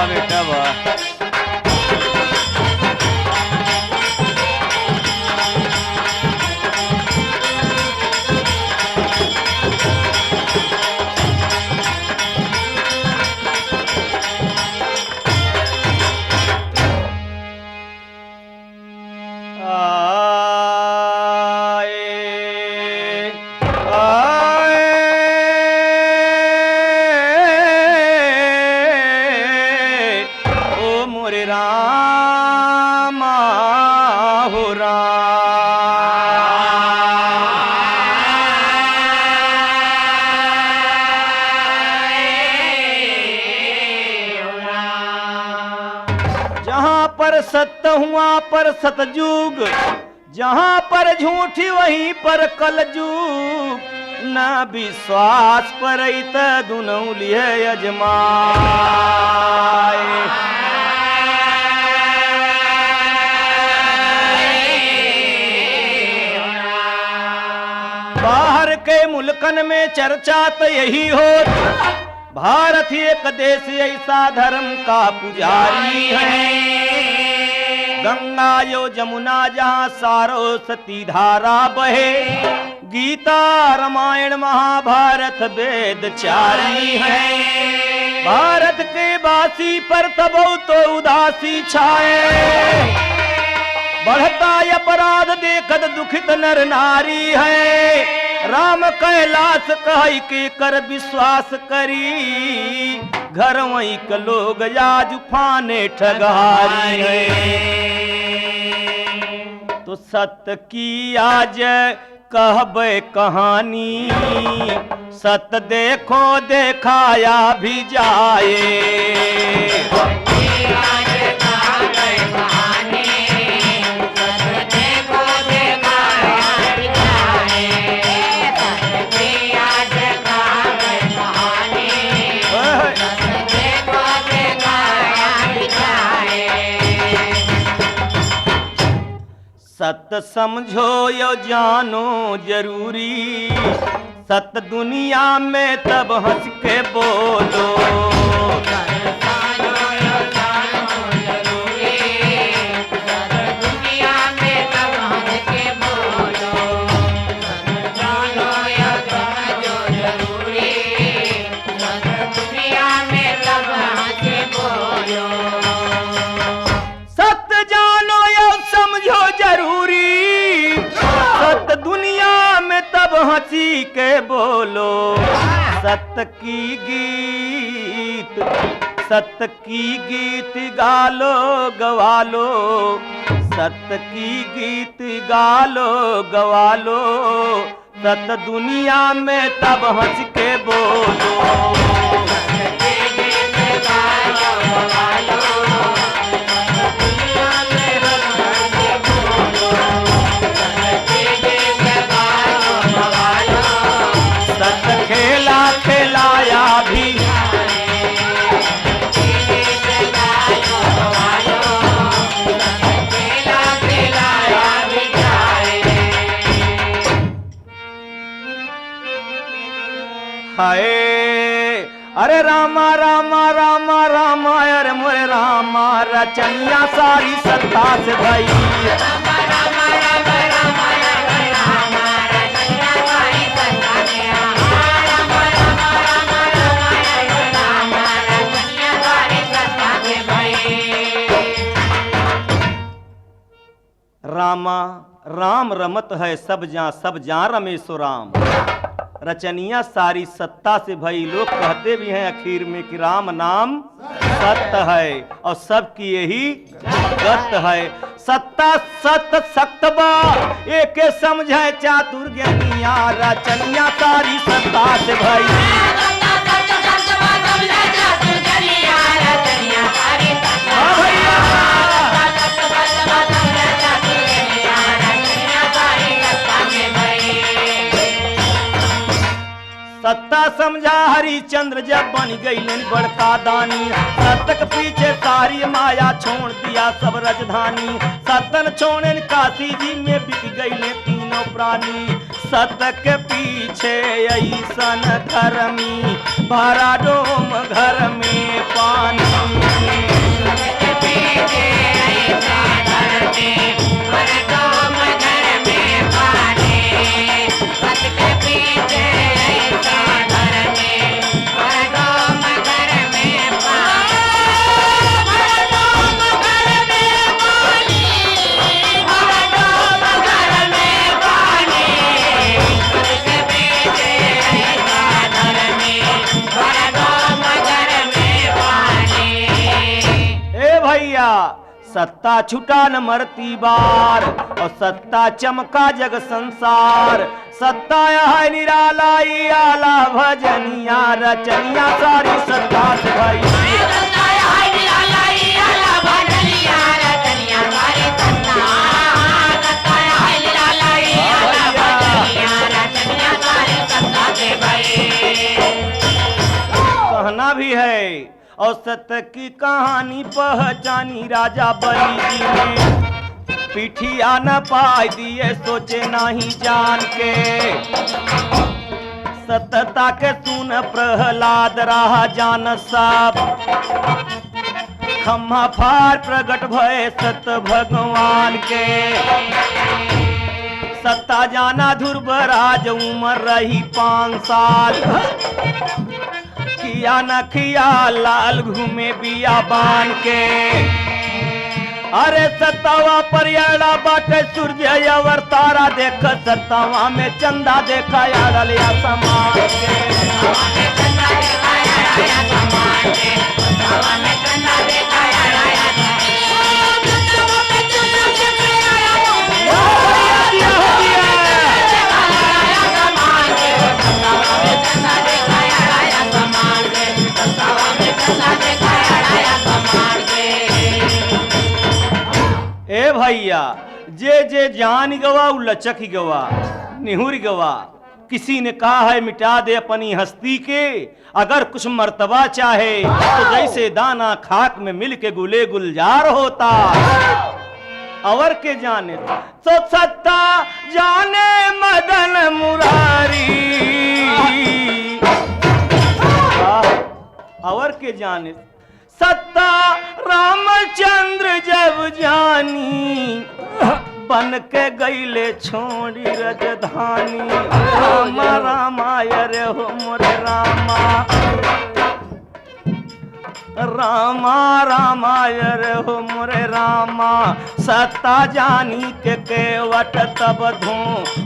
वाह बेटा वाह। सत्य हुआ पर सतयुग, जहां पर झूठी वहीं पर कलयुग, न विश्वास पर दुनौली है अजमाए। बाहर के मुल्कन में चर्चा तो यही हो, भारत एक देश ऐसा धर्म का पुजारी है। गंगा यो जमुना जहाँ सारस्वती धारा बहे, गीता रामायण महाभारत वेद चारी है। भारत के वासी पर तब तो उदासी छाए, बढ़ता अपराध देखत दुखित नर नारी है। राम कैलाश कह के कर विश्वास करी, घर वहीं के लोग आज फाने ठगारी है। तो सत्य की आज कहबे कहानी, सत्य देखो देखाया भी जाए। सत्य समझो यो जानो जरूरी, सत्य दुनिया में तब हंस के बोलो। हंसी के बोलो, सत्य की गीत, सत्य की गीत गालो गवालो, सत्य की गीत गालो गवालो, सत्य दुनिया में तब हंस के बोलो। खेला खिलाया भी हाय। अरे रामा रामा रामा रामा, अरे मोरे रामा रचनिया सारी सत्ता से भई। रामा राम रमत है सब जान रमेशो राम, रचनिया सारी सत्ता से भई। लोग कहते भी हैं आखिर में कि राम नाम सत्य है और सबकी यही गत है। सत्ता सत्य सक्त बा एक समझे चातुर ज्ञानिया, रचनिया सारी सत्ता से भई। सत्ता समझा हरिचंद्र जब बन गई बड़का दानी, सत्य के पीछे सारी माया छोड़ दिया सब राजधानी। सतन छोड़न काशी जी में बिक गई तीनों प्राणी, सत्य के पीछे ऐसन धर्मी भरा डोम घर में पानी। सत्ता छुटा न मरती बार और सत्ता चमका जग संसार। सत्ता है निराला ई आला भजनिया रचनिया सारी सत्ता से भाई। कहना भी है और सत्य की कहानी पहचानी राजा बलि जी ने। पीठिया न पाई दिए सोचे नहीं जान के। सत्यता के सुन प्रहलाद रहा जान सब। खम्हा फार प्रगट भय सत्य भगवान के। सत्ता जाना ध्रुवराज उम्र रही 5 साल। किया न किया लाल घूमे बिया बान के। अरे सत्तावा पर याड़ा बाटे सूर्य अवर तारा देख। सत्तावा में चंदा देखा याड़ा लिया समान के। ए भैया जे जे जान गवा उ लचक गवा निहुर गवा। किसी ने कहा है मिटा दे अपनी हस्ती के। अगर कुछ मर्तबा चाहे तो जैसे दाना खाक में मिल के गुले गुलजार होता। और के जाने तो सत्ता जाने मदन मुरारी। और के जाने सत्ता रामचंद्र जब जानी। बन के गईले छोड़ी रजधानी। रामा रामाय रे हो मोरे रामा। रामा रामाय रे हो मोरे रामा। सत्ता जानी के केवट तब धो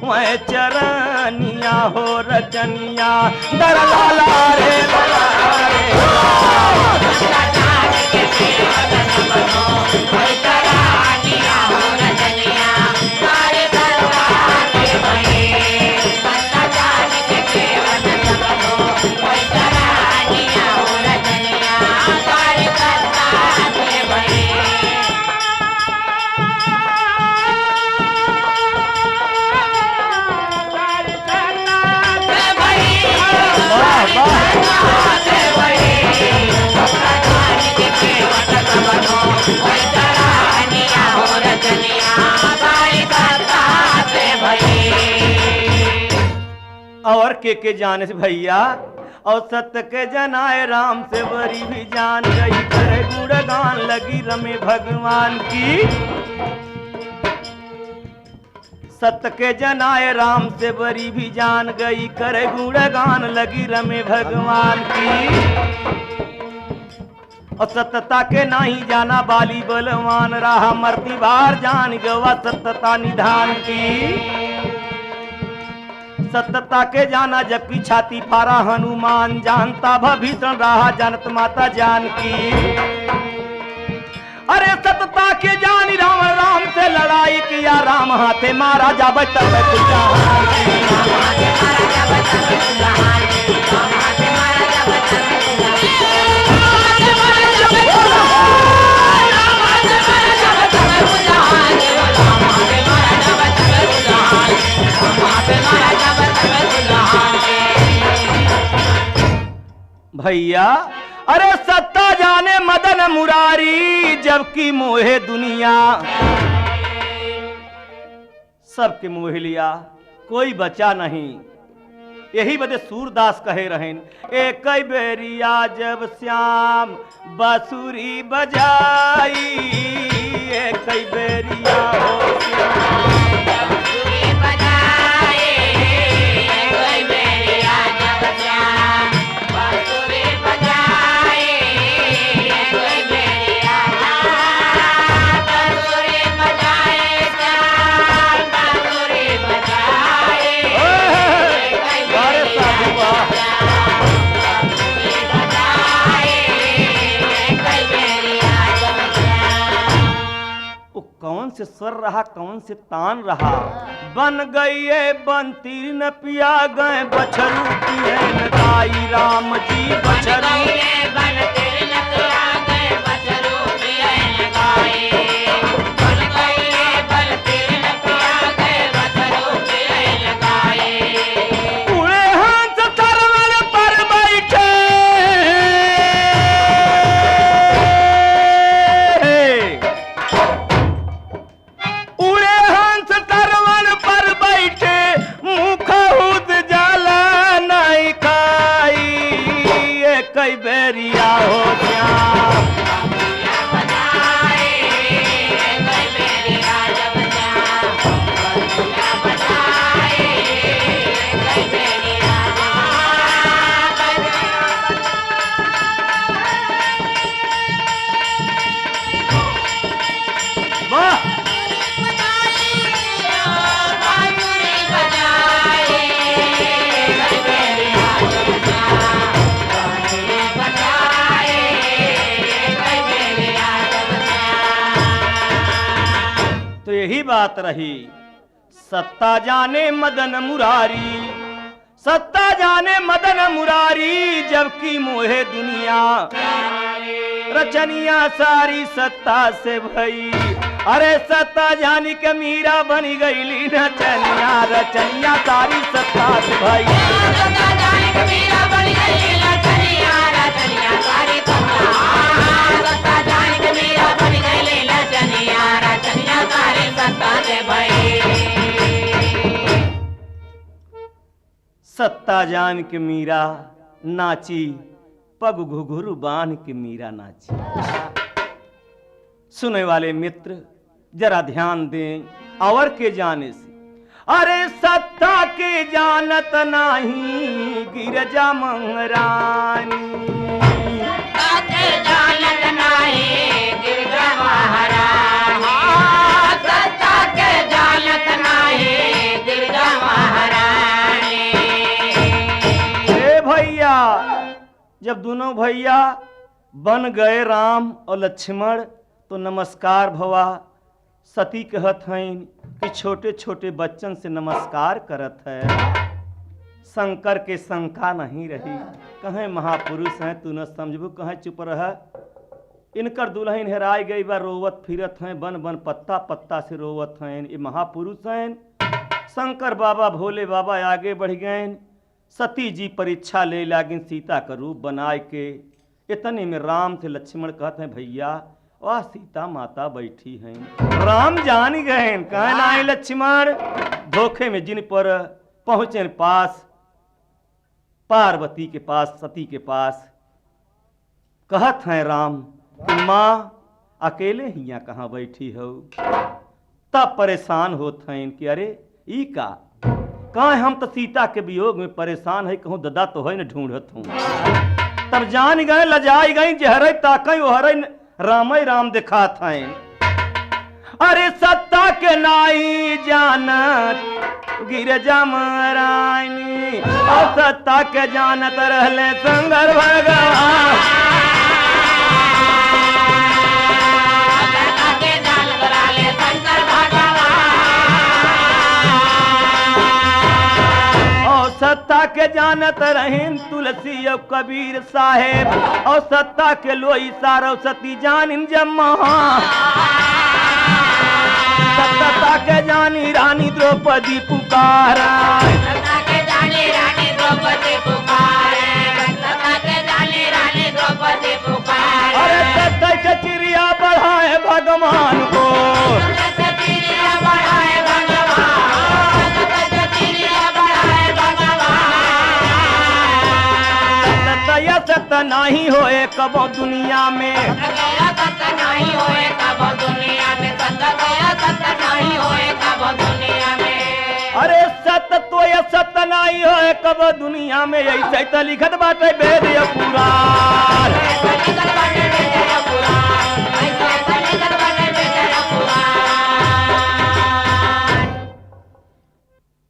वह चरनिया हो रचनिया। दर लाला रे लाला रे। और के जाने से भैया और सत्य के जनाए राम से बरी भी जान गई। करे गुणगान लगी रमे भगवान की। सत्य के जनाए राम से बरी भी जान गई। करे गुणगान लगी रमे भगवान की। और सत्यता के नहीं जाना बाली बलवान रहा। मरती बार जान गवा सत्यता निधान की। सत्यता के जाना जबकि छाती फारा हनुमान। जानता भीषण रहा जानत माता जानकी। अरे सत्यता के जानी राम राम से लड़ाई किया। राम हाथे मारा जा बचा भैया। अरे सत्ता जाने मदन मुरारी जबकि मोहे दुनिया। सबके मोह लिया कोई बचा नहीं। यही बदे सूरदास कहे रहें। एक बेरिया जब श्याम बांसुरी बजाई। एक बेरिया हो श्याम से स्वर रहा, कौन से तान रहा। बन गई है बंती न पिया गए बछरू पिए न गाई राम जी बछरू बेरिया हो तो यही बात रही। सत्ता जाने मदन मुरारी, सत्ता जाने मदन मुरारी, जबकि मोहे दुनिया रचनिया सारी सत्ता से भई। अरे सत्ता जानी के मीरा बनी गईली नचनिया, रचनिया सारी सत्ता से भई। सत्ता जान के मीरा नाची, पग घुघुरु बांध के मीरा नाची। सुने वाले मित्र जरा ध्यान दें और के जाने से। अरे सत्ता के जानत नहीं गिरजा महारानी, जानत नहीं गिरजा महारानी, सत्ता के जानत नहीं गिरजा महारानी। भैया जब दोनों भैया बन गए राम और लक्ष्मण तो नमस्कार भवा। सती कहत हैं कि छोटे छोटे बच्चन से नमस्कार करत है। शंकर के शंका नहीं रही, कहें महापुरुष हैं तू न समझबू, कहें चुप रह। इनकर दुल्हन हेराई गई बा, रोवत फिरत हैं, बन बन पत्ता पत्ता से रोवत हैं। ये महापुरुष हैं। शंकर बाबा भोले बाबा आगे बढ़ गए। सती जी परीक्षा ले लागिन सीता का रूप बनाए के। इतने में राम से लक्ष्मण कहते हैं भैया वह सीता माता बैठी हैं। राम जान गए कहे ना लक्ष्मण। धोखे में जिन पर पहुंचे पास पार्वती के पास, सती के पास, कहत हैं राम कि माँ अकेले ही यहाँ कहाँ बैठी हो। तब परेशान होते हैं कि अरे ई का कहा हम तो सीता के वियोग में परेशान है, कहूँ ददा तो है न ढूंढत हूँ। तब जान गए लजाई गई जहर ताकई ओहर राम राम दिखात हैं। अरे सत्ता के नाई जानत गिरजा महारानी, और सत्ता के जानत रहले शंकर भगवान। सत्ता के जानत रहें तुलसी और कबीर साहेब, और सत्ता के लोई सारो सती जानिन जम्मा। सत्ता के जानी रानी द्रौपदी पुकारा, सत्ता के जानी रानी द्रौपदी पुकारे, सत्ता के जानी रानी द्रौपदी पुकारे। अरे सत्ता के चिड़िया बढ़ाए भगवान को, सत्ता नहीं होए कबो दुनिया में, सत्ता नहीं होए कबो दुनिया में, सत्ता नहीं होए कबो दुनिया में। अरे सत्य तो ये सत्य नहीं होए कबो दुनिया में, ऐसे तो लिखत बाटे वेद पुराण।